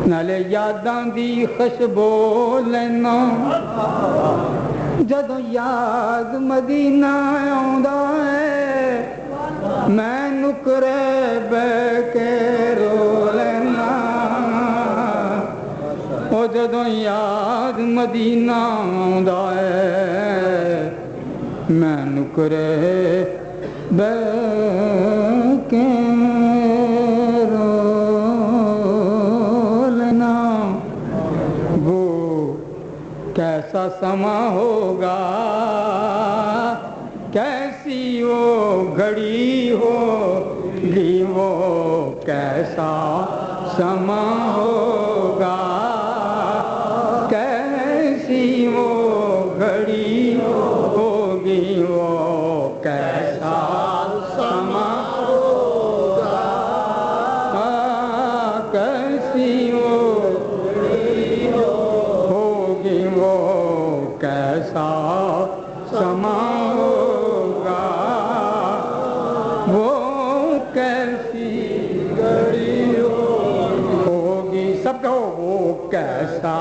نالے یاداں دی خوشبو لینا جدوں یاد مدینہ آوندا ہے میں نکرے بہ کے رو لینا او جدوں یاد مدینہ آوندا ہے میں نکرے بہ کے کیسا سما ہوگا کیسی وہ گھڑی ہوگی وہ کیسا سما ہوگا کیسی وہ گھڑی ہوگی وہ کیسا سما ہوگا کیسی وہ کیسا سما ہوگا وہ کیسی گھڑی ہوگی سب کہو وہ کیسا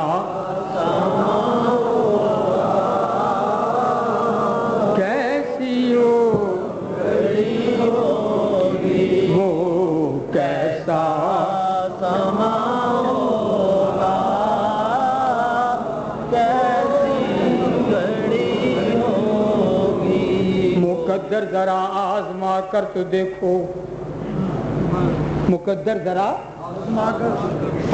سما ہوگا کیسی وہ گھڑی ہوگی وہ کیسا سما مقدر ذرا آزما کر تو دیکھو مقدر ذرا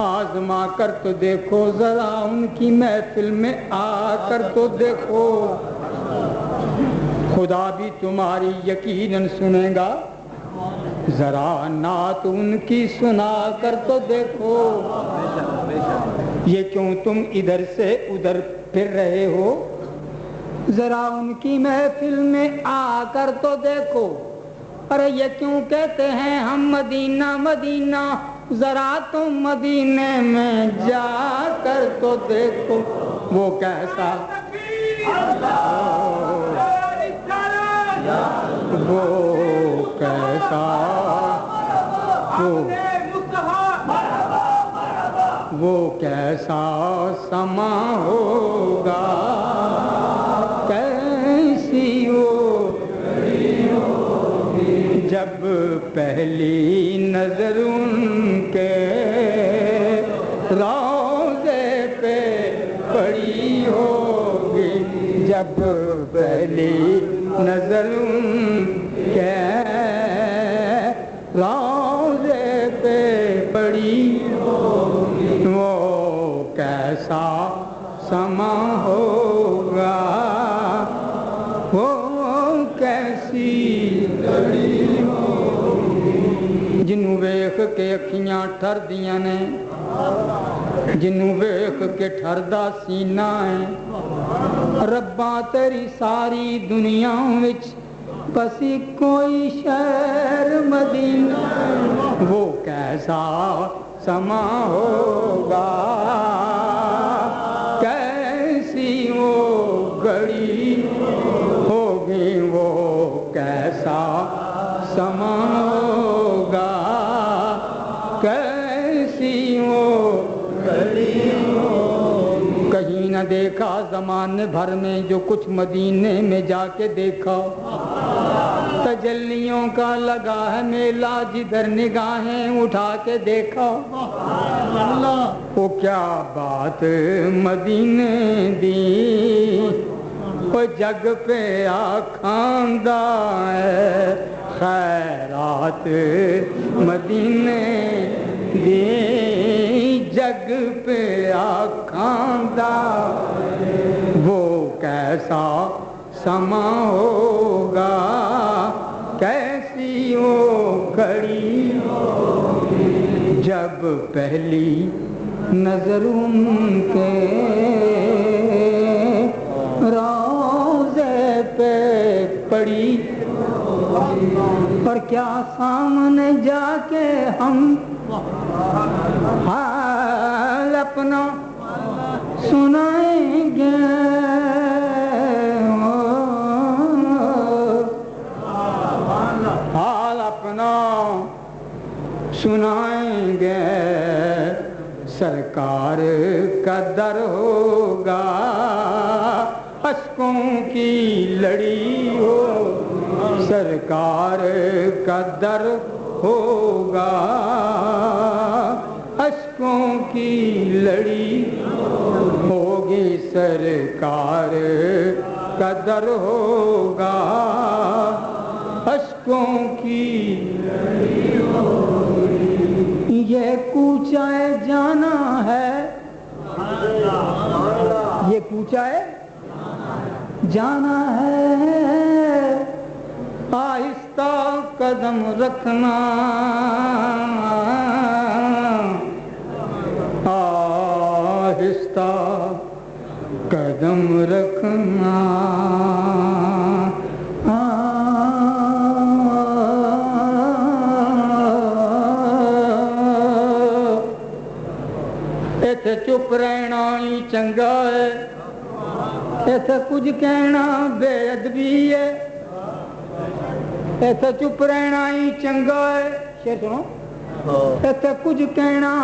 آزما کر تو دیکھو ذرا ان کی محفل میں آ کر تو دیکھو خدا بھی تمہاری یقیناً سنے گا ذرا نعت ان کی سنا کر تو دیکھو یہ کیوں تم ادھر سے ادھر پھر رہے ہو ذرا ان کی محفل میں آ کر تو دیکھو ارے یہ کیوں کہتے ہیں ہم مدینہ مدینہ ذرا تم مدینے میں جا کر تو دیکھو وہ کیسا وہ کیسا وہ کیسا سما ہوگا کیسی وہ جب پہلی نظر ان کے روضے پہ پڑی ہوگی جب پہلی نظر ان کے روضے پہ پڑی ہوگی وہ کیسا سما ہوگا وہ کیسی گھڑی ہوگی جنوں ویکھ کے اکھیاں ٹھر دیاں نے جنوں ویکھ کے ٹھردا سینہ ہے ربا تیری ساری دنیا وچ بسی کوئی شہر مدینہ وہ کیسا سما ہوگا کیسی وہ گھڑی ہوگی وہ کیسا سما ہوگا کیسی وہ گھڑی ہوگی کہیں نہ دیکھا زمانے بھر میں جو کچھ مدینے میں جا کے دیکھا تجلیوں کا لگا ہے میلہ جدھر نگاہیں اٹھا کے دیکھا وہ کیا بات مدینے دی وہ جگ پہ آکھاندہ ہے خیرات مدینے دی جگ پہ آکھاندہ وہ کیسا سما ہوگا کیسی وہ گھڑی ہوگی جب پہلی نظر ان کے روضے پہ پڑی اور کیا سامنے جا کے ہم حال اپنا سنائیں گے حال اپنا سنائیں جائیں گے سرکار کا در ہوگا اشکوں کی لڑی ہو سرکار کا در ہوگا اشکوں کی لڑی ہوگی سرکار کا در ہوگا اشکوں کی لڑی ہوگی یہ کوچہ جانا ہے یہ کوچہ جانا ہے آہستہ قدم رکھنا آہستہ قدم رکھنا ایتھے چپ رہنا ہی چنگا ہے ایتھے کچھ کہنا بے ادبی ہے ایتھے چپ رہنا ہی چنگا ہے شیر سنو ایتھے کچھ کہنا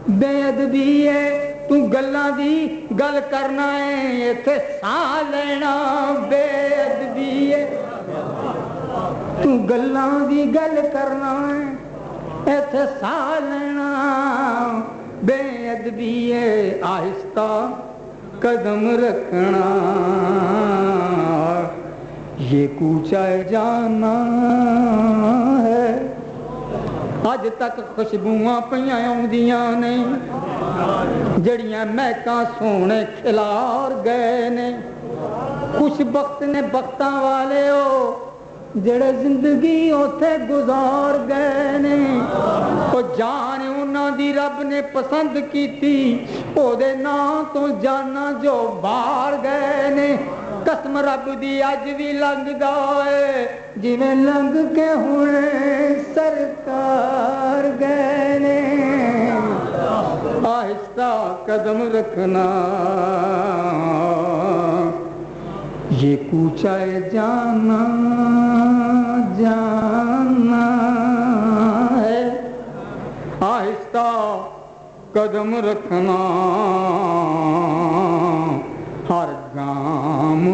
بے ادبی ہے تو گلاں دی گل کرنا ہے ایتھے ساہ لینا بے ادبی ہے تو گلاں دی گل کرنا ہے ایتھے ساہ لینا بے ادبی ہے آہستہ قدم رکھنا یہ کوچہ جانا ہے اج تک خوشبوواں پیاں آؤندیاں نے جڑیاں مہکاں سونے کھلار گئے نے خوش بخت نے بختاں والے ہو جڑے زندگی اوتھے گزار گئے نے او جان انہاں دی رب نے پسند کیتی او دے نام تو جانا جو باہر گئے نے قسم رب دی اج بھی لنگ گئے جویں لنگ کے ہوئے سرکار گئے نے آہستہ قدم رکھنا یہ کوچہ جانا جانا ہے آہستہ قدم رکھنا ہر گام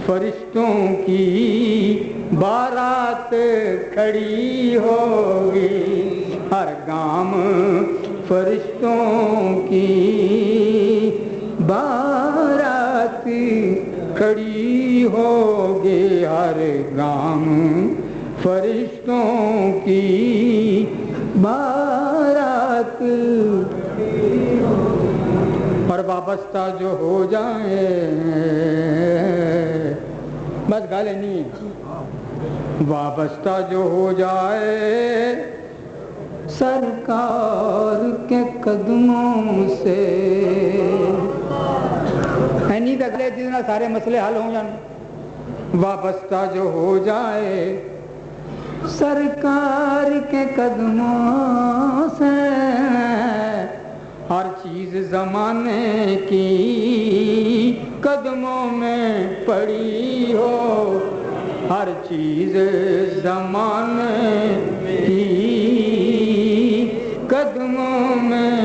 فرشتوں کی بارات کھڑی ہوگی ہر گام فرشتوں کی بارات کھڑی ہوگی ہر گام فرشتوں کی بارات پر وابستہ جو ہو جائیں بس گالے نہیں وابستہ جو ہو جائے سرکار کے قدموں سے نہیں تو اگلے جس سارے مسئلے حل ہو جان وابستہ جو ہو جائے سرکار کے قدموں سے ہر چیز زمانے کی قدموں میں پڑی ہو ہر چیز زمانے کی قدموں میں